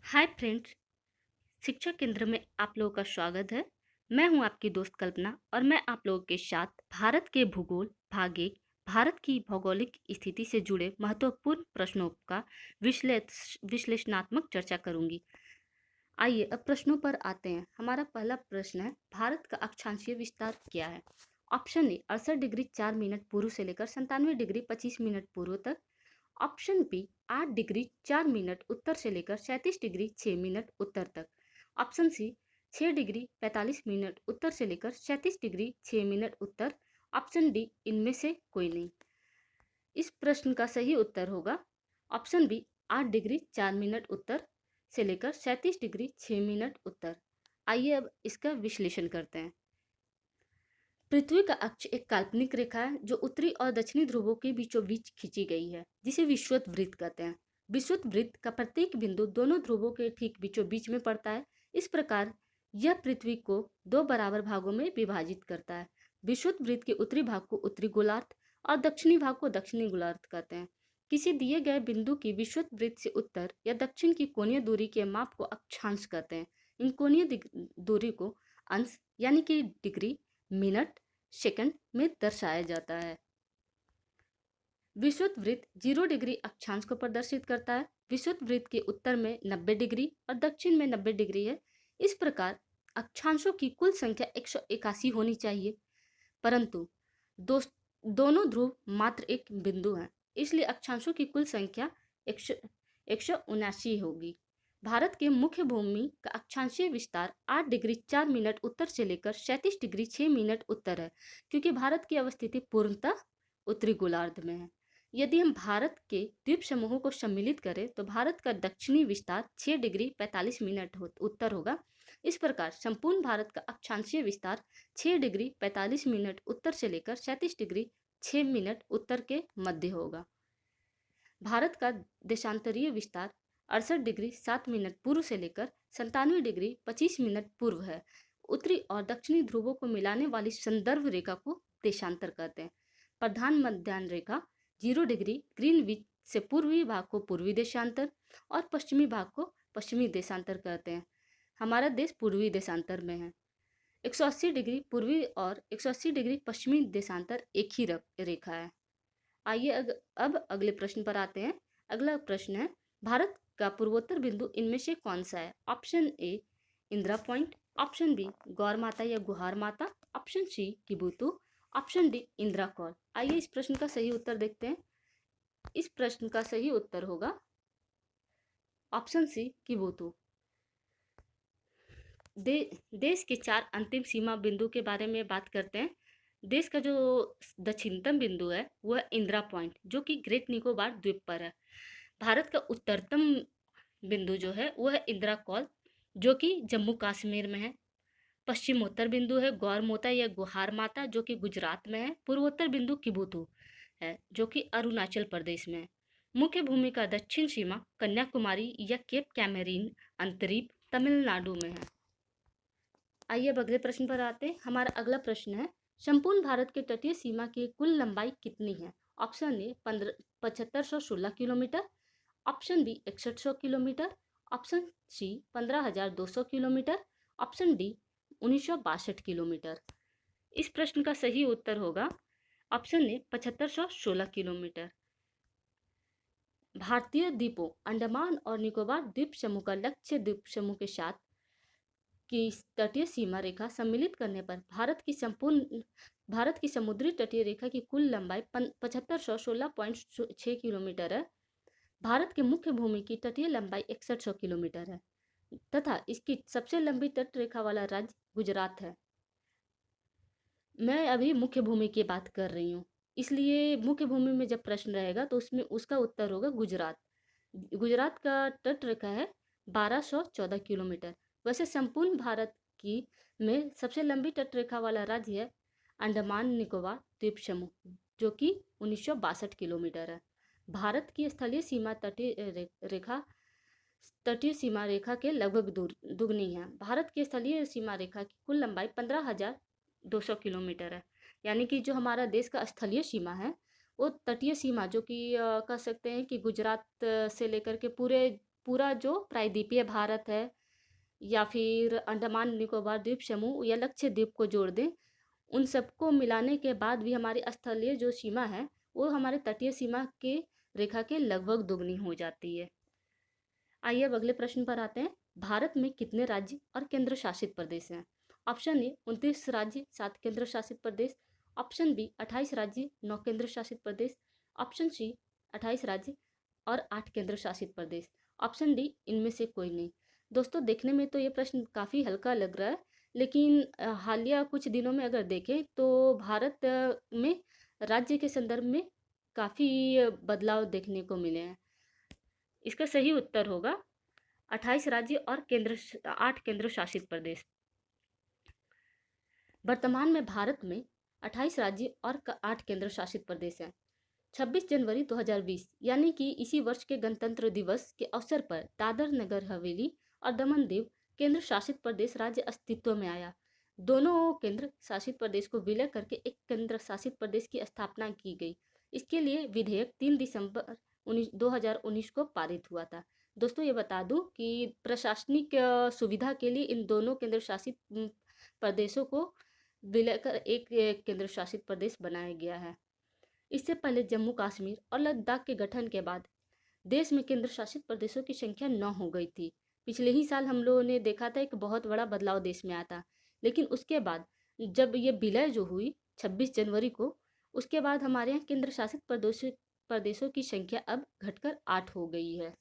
Hi friends. शिक्षा केंद्र में आप लोगों का स्वागत है। मैं हूं आपकी दोस्त कल्पना और मैं आप लोगों के साथ भारत के भूगोल भाग एक भारत की भौगोलिक स्थिति से जुड़े महत्वपूर्ण प्रश्नों का विश्लेषणात्मक चर्चा करूंगी। आइए अब प्रश्नों पर आते हैं। हमारा पहला प्रश्न है, भारत का अक्षांशीय विस्तार क्या है? ऑप्शन ए 68 डिग्री 4 मिनट पूर्व से लेकर 97 डिग्री 25 मिनट पूर्व तक। ऑप्शन बी 8 डिग्री 4 मिनट उत्तर से लेकर 37 डिग्री 6 मिनट उत्तर तक। ऑप्शन सी 6 डिग्री 45 मिनट उत्तर से लेकर 37 डिग्री 6 मिनट उत्तर। ऑप्शन डी इनमें से कोई नहीं। इस प्रश्न का सही उत्तर होगा ऑप्शन बी 8 डिग्री 4 मिनट उत्तर से लेकर 37 डिग्री 6 मिनट उत्तर। आइए अब इसका विश्लेषण करते हैं। पृथ्वी का अक्ष एक काल्पनिक रेखा है जो उत्तरी और दक्षिणी ध्रुवों के बीचों बीच खींची गई है, जिसे विषुवत वृत्त कहते हैं। विषुवत वृत्त का प्रत्येक बिंदु दोनों ध्रुवों के ठीक बीचों बीच में पड़ता है। इस प्रकार यह पृथ्वी को दो बराबर भागों में विभाजित करता है। विषुवत वृत्त के उत्तरी भाग को उत्तरी गोलार्ध और दक्षिणी भाग को दक्षिणी गोलार्ध कहते हैं। किसी दिए गए बिंदु की विषुवत वृत्त से उत्तर या दक्षिण की कोणीय दूरी के माप को अक्षांश कहते हैं। इन कोणीय दूरी को अंश यानी कि डिग्री, मिनट, सेकंड में दर्शाया जाता है। विषुवत वृत्त 0 डिग्री अक्षांश को प्रदर्शित करता है। विषुवत वृत्त के उत्तर में 90 डिग्री और दक्षिण में 90 डिग्री है। इस प्रकार अक्षांशों की कुल संख्या 181 होनी चाहिए, परंतु दोनों ध्रुव मात्र एक बिंदु हैं, इसलिए अक्षांशों की कुल संख्या 179 होगी। भारत के मुख्य भूमि का अक्षांशीय विस्तार 8 डिग्री 4 मिनट उत्तर से लेकर 37 डिग्री 6 मिनट उत्तर है, क्योंकि भारत की अवस्थिति पूर्णतः उत्तरी गोलार्ध में है। यदि हम भारत के द्वीप समूहों को सम्मिलित करें तो भारत का दक्षिणी विस्तार 6 डिग्री 45 मिनट उत्तर होगा। इस प्रकार संपूर्ण भारत का अक्षांशीय विस्तार 6 डिग्री 45 मिनट उत्तर से लेकर 37 डिग्री 6 मिनट उत्तर के मध्य होगा। भारत का देशांतरीय विस्तार 68 डिग्री 7 मिनट पूर्व से लेकर 97 डिग्री 25 मिनट पूर्व है। उत्तरी और दक्षिणी ध्रुवों को मिलाने वाली संदर्भ रेखा को देशांतर कहते हैं। प्रधान मध्याह्न रेखा 0 डिग्री ग्रीनविच से पूर्वी भाग को पूर्वी देशांतर और पश्चिमी भाग को पश्चिमी देशांतर कहते हैं। हमारा देश पूर्वी देशांतर में है। 180 डिग्री पूर्वी और 180 डिग्री पश्चिमी देशांतर एक ही रेखा है। आइए अब अगले प्रश्न पर आते हैं। अगला प्रश्न है, भारत का पूर्वोत्तर बिंदु इनमें से कौन सा है? Option A Indira Point, option B Gaur Mata या Guhar Mata, option C Kibithu, option D Indira Col. आइए इस प्रश्न का सही उत्तर देखते हैं। इस प्रश्न का सही उत्तर होगा ऑप्शन सी किबुतु। देश के 4 अंतिम सीमा बिंदु के बारे में बात करते हैं। देश का जो दक्षिणतम बिंदु है वह इंदिरा पॉइंट, जो कि ग्रेट निकोबार द्वीप पर है। भारत का उत्तरतम बिंदु जो है वह है इंदिरा कॉल, जो कि जम्मू कश्मीर में है। पश्चिमोत्तर बिंदु है गौर माता या गुहार माता, जो कि गुजरात में है। पूर्वोत्तर बिंदु किबुतु है, जो कि अरुणाचल प्रदेश में है। मुख्य भूमि का दक्षिण सीमा कन्याकुमारी या केप कैमरीन अंतरीप तमिलनाडु में है। आइए अब अगले प्रश्न पर आते हैं। हमारा अगला प्रश्न है, संपूर्ण भारत के तटीय सीमा की कुल लंबाई कितनी है? Option A 7516 kilometre, option B 6100 kilometre, option C 15200 kilometre, option D 1962 kilometre. इस प्रश्न का सही उत्तर होगा ऑप्शन ए 7516 किलोमीटर। भारतीय द्वीपों अंडमान और निकोबार द्वीप समूह का लक्ष्य द्वीप समूह के साथ की तटीय सीमा रेखा सम्मिलित करने पर भारत की समुद्री तटीय रेखा की कुल लंबाई 7516.6 किलोमीटर है। भारत के मुख्य भूमि की तटीय लंबाई 6100 किलोमीटर है तथा इसकी सबसे लंबी तट रेखा वाला राज्य गुजरात है। मैं अभी मुख्य भूमि की बात कर रही हूँ, इसलिए मुख्य भूमि में जब प्रश्न रहेगा तो उसमें उसका उत्तर होगा गुजरात। गुजरात का तट रेखा है 1214 किलोमीटर। वैसे संपूर्ण भारत की में सबसे लंबी तट रेखा वाला राज्य है अंडमान निकोबार द्वीप समूह, जो कि 1962 किलोमीटर है। भारत की स्थलीय सीमा तटीय सीमा रेखा के लगभग दुगनी है। भारत की स्थलीय सीमा रेखा की कुल लंबाई 15200 किलोमीटर है। यानी कि जो हमारा देश का स्थलीय सीमा है वो तटीय सीमा, जो कि कह सकते हैं कि गुजरात से लेकर के पूरे पूरा जो प्रायद्वीपीय भारत है या फिर अंडमान निकोबार द्वीप समूह या लक्षद्वीप को जोड़ दें, उन सबको मिलाने के बाद भी हमारी स्थलीय जो सीमा है वो हमारे तटीय सीमा के रेखा के लगभग दुगनी हो जाती है। आइए अब अगले प्रश्न पर आते हैं। भारत में कितने राज्य और केंद्र शासित प्रदेश हैं? ऑप्शन ए 29 राज्य 7 केंद्र शासित प्रदेश, ऑप्शन बी 28 राज्य 9 केंद्र शासित प्रदेश, ऑप्शन सी 28 राज्य और 8 केंद्र शासित प्रदेश, ऑप्शन डी इनमें से कोई नहीं। दोस्तों, देखने में तो ये प्रश्न काफ़ी हल्का लग रहा है, लेकिन हालिया कुछ दिनों में अगर देखें तो भारत में राज्य के संदर्भ में काफ़ी बदलाव देखने को मिले हैं। इसका सही उत्तर होगा 28 राज्य और 8 केंद्र शासित प्रदेश। वर्तमान में भारत में 28 राज्य और 8 केंद्र शासित प्रदेश हैं। 26 जनवरी 2020 यानी कि इसी वर्ष के गणतंत्र दिवस के अवसर पर दादर नगर हवेली और दमन दीव केंद्र शासित प्रदेश राज्य अस्तित्व में आया। दोनों केंद्र शासित प्रदेश को विलय करके एक केंद्र शासित प्रदेश की स्थापना की गई। इसके लिए विधेयक 3 दिसंबर 2019 को पारित हुआ था। दोस्तों, ये बता दूं कि प्रशासनिक सुविधा के लिए इन दोनों केंद्र शासित प्रदेशों को विलय कर एक केंद्र शासित प्रदेश बनाया गया है। इससे पहले जम्मू कश्मीर और लद्दाख के गठन के बाद देश में केंद्र शासित प्रदेशों की संख्या 9 हो गई थी। पिछले ही साल हम लोगों ने देखा था एक बहुत बड़ा बदलाव देश में आया था, लेकिन उसके बाद जब ये विलय जो हुई 26 जनवरी को, उसके बाद हमारे यहाँ केंद्र शासित प्रदेशों की संख्या अब घटकर 8 हो गई है।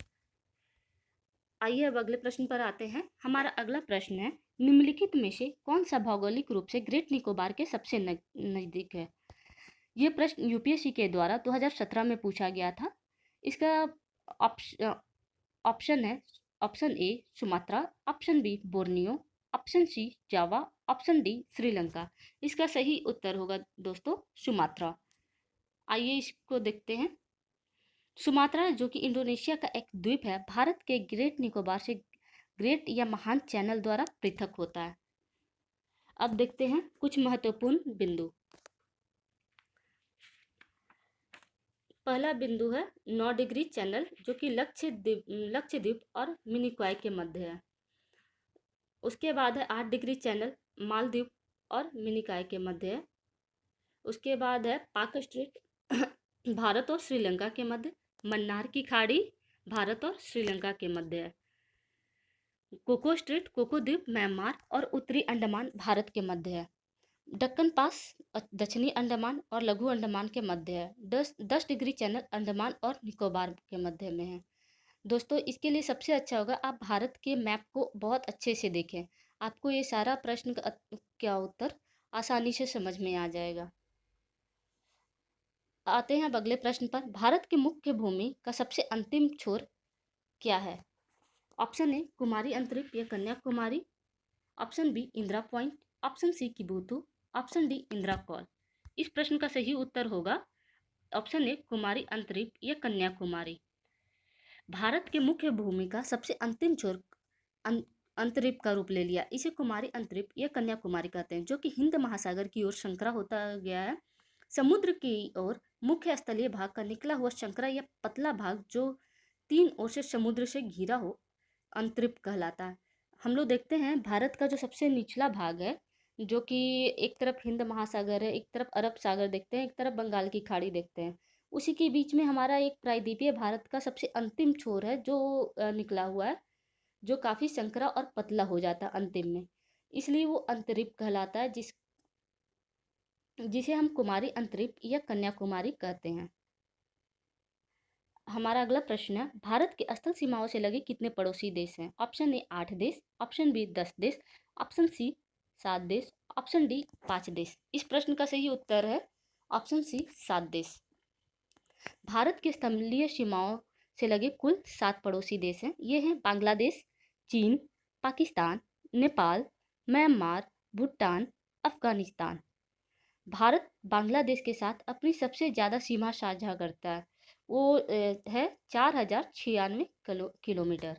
आइए अब अगले प्रश्न पर आते हैं। हमारा अगला प्रश्न है, निम्नलिखित में से कौन सा भौगोलिक रूप से ग्रेट निकोबार के सबसे नज़दीक है? ये प्रश्न यूपीएससी के द्वारा 2017 में पूछा गया था। इसका ऑप्शन है option A Sumatra, option B Borneo, option C Java, option D Sri Lanka. इसका सही उत्तर होगा दोस्तों सुमात्रा। आइए इसको देखते हैं। सुमात्रा जो कि इंडोनेशिया का एक द्वीप है, भारत के ग्रेट निकोबार से ग्रेट या महान चैनल द्वारा पृथक होता है। अब देखते हैं कुछ महत्वपूर्ण बिंदु। पहला बिंदु है 9 डिग्री चैनल जो कि लक्षद्वीप और मिनिकॉय के मध्य है। उसके बाद है 8 डिग्री चैनल मालदीव और मिनिकॉय के मध्य है। उसके बाद है पाक स्ट्रेट भारत और श्रीलंका के मध्य। मन्नार की खाड़ी भारत और श्रीलंका के मध्य है। कोको स्ट्रेट कोको द्वीप म्यांमार और उत्तरी अंडमान भारत के मध्य है। दक्कन पास दक्षिणी अंडमान और लघु अंडमान के मध्य है। 10 डिग्री चैनल अंडमान और निकोबार के मध्य में है। दोस्तों, इसके लिए सबसे अच्छा होगा आप भारत के मैप को बहुत अच्छे से देखें, आपको ये सारा प्रश्न का उत्तर आसानी से समझ में आ जाएगा। आते हैं अब अगले प्रश्न पर। भारत की मुख्य भूमि का सबसे अंतिम छोर क्या है? ऑप्शन ए कुमारी अंतरिक्ष या Kanyakumari, option B Indira Point, option C Kibithu, option D Indira Col. इस प्रश्न का सही उत्तर होगा ऑप्शन ए कुमारी अंतरिक्ष या कन्याकुमारी। भारत के मुख्य भूमि का सबसे अंतिम छोर अंतरिक्ष का रूप ले लिया। इसे कुमारी अंतरिक्ष या कन्याकुमारी कहते हैं, जो कि हिंद महासागर की ओर संकरा होता गया है। समुद्र की ओर मुख्य स्थलीय भाग का निकला हुआ संकरा या पतला भाग जो 3 ओर से समुद्र से घिरा हो अंतरिक्ष कहलाता है। हम लोग देखते हैं भारत का जो सबसे निचला भाग है, जो कि एक तरफ हिंद महासागर है, एक तरफ अरब सागर देखते हैं, एक तरफ बंगाल की खाड़ी देखते हैं। उसी के बीच में हमारा एक प्रायद्वीपीय भारत का सबसे अंतिम छोर है जो निकला हुआ है, जो काफ़ी संकरा और पतला हो जाता है अंतिम में, इसलिए वो अंतरिक्ष कहलाता है, जिसे हम कुमारी अंतरिक्ष या कन्याकुमारी कहते हैं। हमारा अगला प्रश्न है, भारत के स्थल सीमाओं से लगे कितने पड़ोसी देश हैं? ऑप्शन ए 8 देश, ऑप्शन बी 10 देश, ऑप्शन सी 7 देश, ऑप्शन डी 5 देश। इस प्रश्न का सही उत्तर है ऑप्शन सी 7 देश। भारत के स्थलीय सीमाओं से लगे कुल 7 पड़ोसी देश हैं। ये हैं बांग्लादेश, चीन, पाकिस्तान, नेपाल, म्यांमार, भूटान, अफगानिस्तान। भारत बांग्लादेश के साथ अपनी सबसे ज़्यादा सीमा साझा करता है, वो है 4096 किलोमीटर।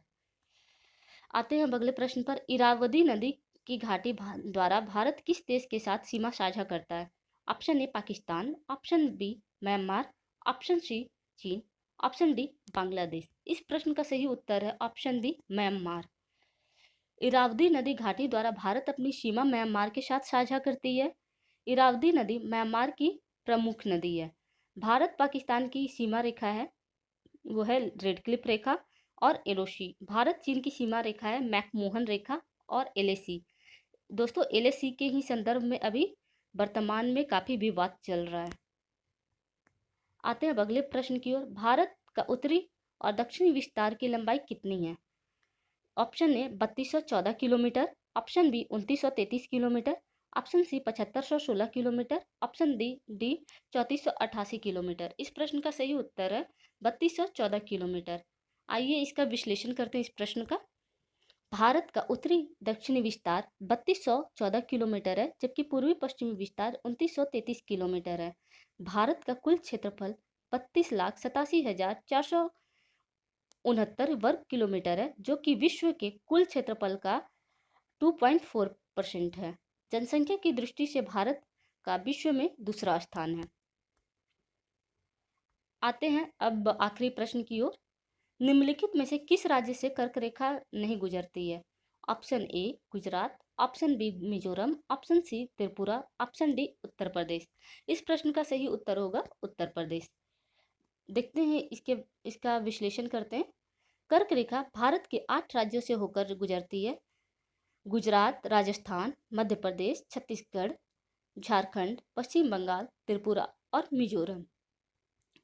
आते हैं अगले प्रश्न पर। इरावदी नदी की घाटी द्वारा भारत किस देश के साथ सीमा साझा करता है? Option A Pakistan, option B Myanmar, option C चीन, ऑप्शन डी बांग्लादेश। इस प्रश्न का सही उत्तर है ऑप्शन डी म्यांमार। इरावदी नदी घाटी द्वारा भारत अपनी सीमा म्यांमार के साथ साझा करती है। इरावदी नदी म्यांमार की प्रमुख नदी है। भारत पाकिस्तान की सीमा रेखा है वो है रेड क्लिफ रेखा और एलोसी। भारत चीन की सीमा रेखा है मैकमोहन रेखा और एलएसी। दोस्तों एलएसी के ही संदर्भ में अभी वर्तमान में काफी विवाद चल रहा है। आते हैं अब अगले प्रश्न की ओर। भारत का उत्तरी और दक्षिणी विस्तार की लंबाई कितनी है? Option A 3214 kilometre, option B 2933 kilometre, option C 7516 kilometre, option D 3488 kilometre. इस प्रश्न का सही उत्तर है 3214 किलोमीटर। आइए इसका विश्लेषण करते हैं इस प्रश्न का। भारत का उत्तरी दक्षिणी विस्तार 3214 किलोमीटर है, जबकि पूर्वी पश्चिमी विस्तार 2933 किलोमीटर है। भारत का कुल क्षेत्रफल 32,87,469 वर्ग किलोमीटर है, जो कि विश्व के कुल क्षेत्रफल का 2.4% है। जनसंख्या की दृष्टि से भारत का विश्व में दूसरा स्थान है। आते हैं अब आखिरी प्रश्न की ओर। निम्नलिखित में से किस राज्य से कर्क रेखा नहीं गुजरती है? Option A Gujarat, option B Mizoram, option C Tripura, option D Uttar Pradesh. इस प्रश्न का सही उत्तर होगा उत्तर प्रदेश। देखते हैं इसका विश्लेषण करते हैं। कर्क रेखा भारत के 8 राज्यों से होकर गुजरती है। गुजरात, राजस्थान, मध्य प्रदेश, छत्तीसगढ़, झारखंड, पश्चिम बंगाल, त्रिपुरा और मिजोरम।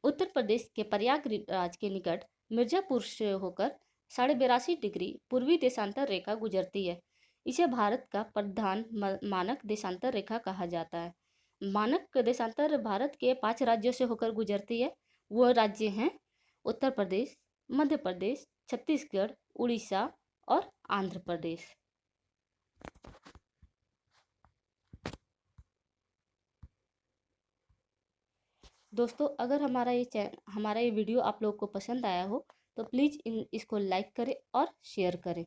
उत्तर प्रदेश के प्रयागराज के निकट मिर्जापुर से होकर 82.5 डिग्री पूर्वी देशांतर रेखा गुजरती है। इसे भारत का प्रधान मानक देशांतर रेखा कहा जाता है। मानक देशांतर भारत के 5 राज्यों से होकर गुजरती है। वो राज्य हैं उत्तर प्रदेश, मध्य प्रदेश, छत्तीसगढ़, उड़ीसा और आंध्र प्रदेश। दोस्तों अगर हमारा ये वीडियो आप लोग को पसंद आया हो तो प्लीज़ इसको लाइक करें और शेयर करें।